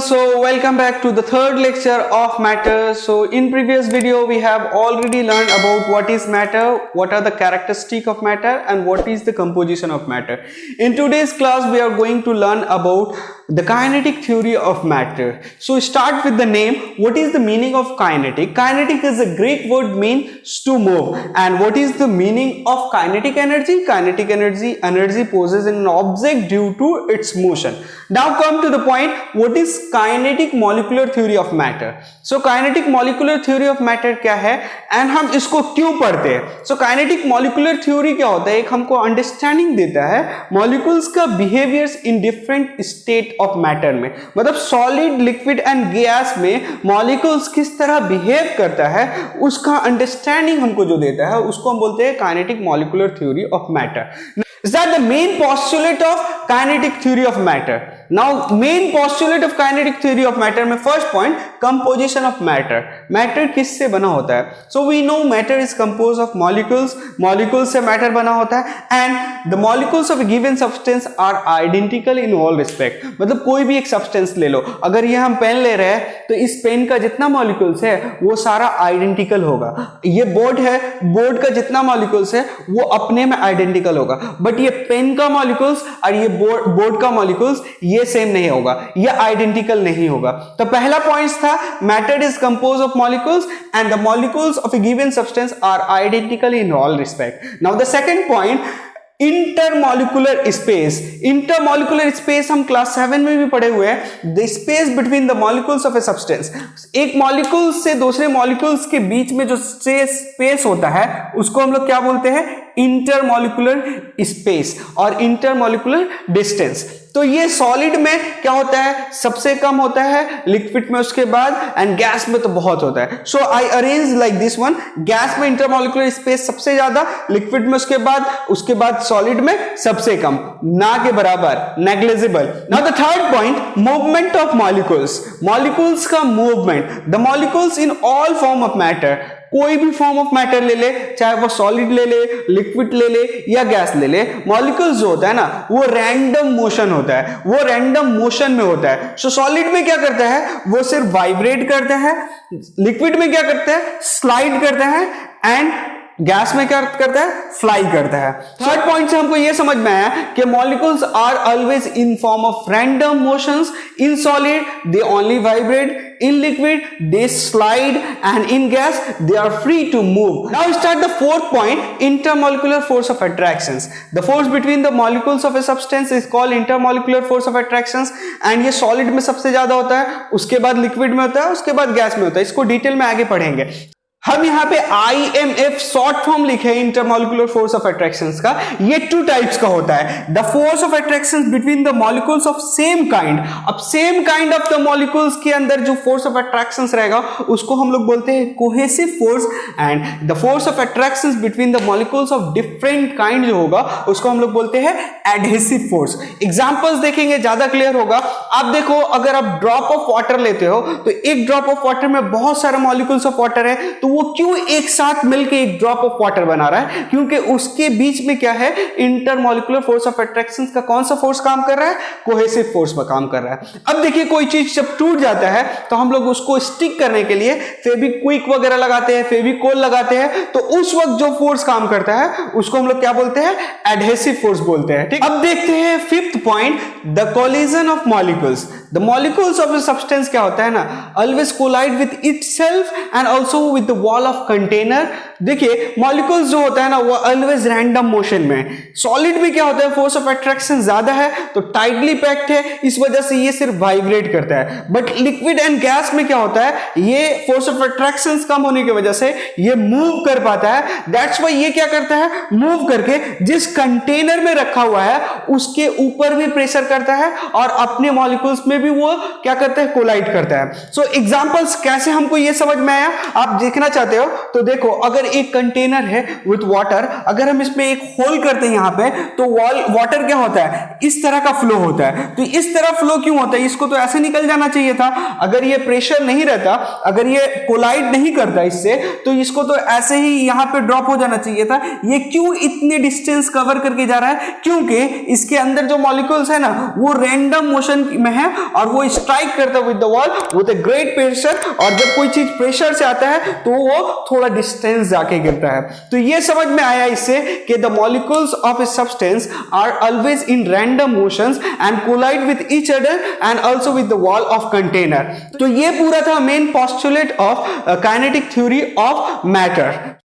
So welcome back to the third lecture of matter. So in previous video we have already learned about what is matter, what are the characteristics of matter and what is the composition of matter. In today's class we are going to learn about the kinetic theory of matter. So start with the name. What is the meaning of kinetic? Kinetic is a Greek word means to move. And what is the meaning of kinetic energy? Kinetic energy possesses in an object due to its motion. Now come to the point, what is kinetic molecular theory of matter? So kinetic molecular theory of matter क्या है and हम इसको क्यों पढ़ते हैं? So kinetic molecular theory क्या होता है? एक हमको अंडरस्टैंडिंग देता है मॉलिक्यूल्स का behaviours in different state of matter में, मतलब सॉलिड, लिक्विड एंड गैस में मॉलिक्यूल्स किस तरह बिहेव करता है उसका अंडरस्टैंडिंग हमको जो देता है उसको हम बोलते हैं kinetic molecular theory of matter. Is that the main postulate of kinetic theory of matter? Now main postulate of kinetic theory of matter में first point composition of matter. Matter किससे बना होता है? So we know matter is composed of molecules. Molecules से matter बना होता है and the molecules of a given substance are identical in all respect. मतलब कोई भी एक substance ले लो, अगर ये हम पेन ले रहे हैं तो इस पेन का जितना molecules है वो सारा identical होगा. ये बोर्ड है, बोर्ड का जितना molecules है वो अपने में identical होगा, बट ये पेन का मॉलिक्यूल्स और ये बोर्ड का मॉलिक्यूल्स ये सेम नहीं होगा, ये आइडेंटिकल नहीं होगा. तो पहला पॉइंट था matter is compose of molecules and the molecules of a given substance are identical in all respect. Now the second point intermolecular space. Intermolecular space हम क्लास 7 में भी पढ़े हुए हैं. The space between the molecules of a substance. एक molecule से दूसरे molecules के बीच में जो स्पेस होता है उसको हम लोग क्या बोलते हैं? इंटरमॉलिक्यूलर स्पेस और इंटरमॉलिक्यूलर डिस्टेंस. तो ये सॉलिड में क्या होता है? सबसे कम होता है, लिक्विड में उसके बाद एंड गैस में तो बहुत होता है. So I arrange like this one. Gas में इंटरमॉलिक्यूलर स्पेस सबसे ज्यादा, लिक्विड में उसके बाद सॉलिड में सबसे कम, ना के बराबर, negligible. Now the third point movement of molecules. Molecules का movement. The molecules in all form of matter, कोई भी फॉर्म ऑफ मैटर ले ले, चाहे वो सॉलिड ले ले, लिक्विड ले ले या गैस ले ले, मॉलिक्यूल्स जो होता है ना वो रैंडम मोशन होता है, वो रैंडम मोशन में होता है. सो सॉलिड में क्या करता है? वो सिर्फ वाइब्रेट करता है. लिक्विड में क्या करता है? स्लाइड करता है. एंड गैस में क्या करता है? फ्लाई करता है. थर्ड पॉइंट से हमको यह समझ में आया कि molecules are always in form of random motions. In solid they only vibrate, in liquid they slide and in gas they are free to move. Now start the fourth point, intermolecular force of attractions. The force between the molecules of a substance is called intermolecular force of attractions and ये solid में सबसे ज्यादा होता है, उसके बाद liquid में होता है, उसके बाद गैस में होता है. इसको डिटेल में आगे पढ़ेंगे. हम यहाँ पे IMF शॉर्ट फॉर्म लिखे हैं इंटरमॉलिक्यूलर फोर्स ऑफ अट्रैक्शंस का. ये टू टाइप्स का होता है. The force of attractions between the molecules of same kind. अब same kind of the molecules के अंदर जो फोर्स ऑफ अट्रैक्शंस रहेगा उसको हम लोग बोलते हैं cohesive force. And the force of attractions between the molecules of different kind जो होगा उसको हम लोग बोलते हैं एडहेसिव फोर्स. एग्जांपल्स देखेंगे ज्यादा क्लियर होगा. आप देखो, अगर आप ड्रॉप ऑफ वाटर लेते हो तो एक ड्रॉप ऑफ वाटर में बहुत सारे मॉलिक्यूल्स ऑफ वाटर है, तो वो क्यों एक साथ मिलकर एक ड्रॉप ऑफ वाटर बना रहा है? क्योंकि उसके बीच में क्या है? इंटरमॉलिक्यूलर फोर्स ऑफ अट्रैक्शन का कौन सा फोर्स काम कर रहा है? कोहेसिव फोर्स पर काम कर रहा है. अब देखिए, कोई चीज जब टूट जाता है तो हम लोग उसको स्टिक करने के लिए फेविक्विक वगैरह लगाते हैं, फेविकोल लगाते हैं, तो उस वक्त जो फोर्स काम करता है उसको हम लोग क्या बोलते हैं? एडहेसिव फोर्स बोलते हैं. ठीक. अब देखते हैं fifth point, the collision of molecules. The molecules of a substance क्या होता है ना, always collide with itself and also with the wall of container. देखिए, मॉलिक्यूल्स जो होता है ना वो ऑलवेज रैंडम मोशन में. सॉलिड में क्या होता है? फोर्स ऑफ अट्रैक्शन ज्यादा है तो टाइटली पैक्ड है, इस वजह से ये सिर्फ वाइब्रेट करता है. बट लिक्विड एंड गैस में क्या होता है? ये फोर्स ऑफ अट्रैक्शन कम होने की वजह से ये मूव कर पाता है. दैट्स व्हाई ये क्या करता है? मूव करके जिस कंटेनर में रखा हुआ है उसके ऊपर भी प्रेशर करता है और अपने मॉलिक्यूल्स में भी वो क्या करता है? कोलाइड करता है. सो एग्जांपल्स कैसे हमको ये समझ में आया, आप देखना चाहते हो तो देखो. अगर एक कंटेनर है विथ वाटर, अगर हम इसमें एक होल करते हैं यहाँ पे, तो वाटर क्या होता है, इस तरह का फ्लो होता है। तो इस तरह फ्लो क्यों होता है, इसको तो ऐसे निकल जाना चाहिए था। अगर ये प्रेशर नहीं रहता, अगर ये कोलाइड नहीं करता इससे, तो इसको तो ऐसे ही यहाँ पे ड्रॉप हो जाना चाहिए था। ये क्यों इतने डिस्टेंस कवर करके जा रहा है, क्योंकि इसके अंदर जो मॉलिक्यूल्स है ना वो रैंडम मोशन में है और वो स्ट्राइक करता है with the wall with a great pressure, और जब कोई चीज प्रेशर से आता है तो वो थोड़ा डिस्टेंस जाके गिरता है। तो ये समझ में आया इससे कि the molecules of a substance are always in random motions and collide with each other and also with the wall of container. तो ये पूरा था main postulate of kinetic theory of matter.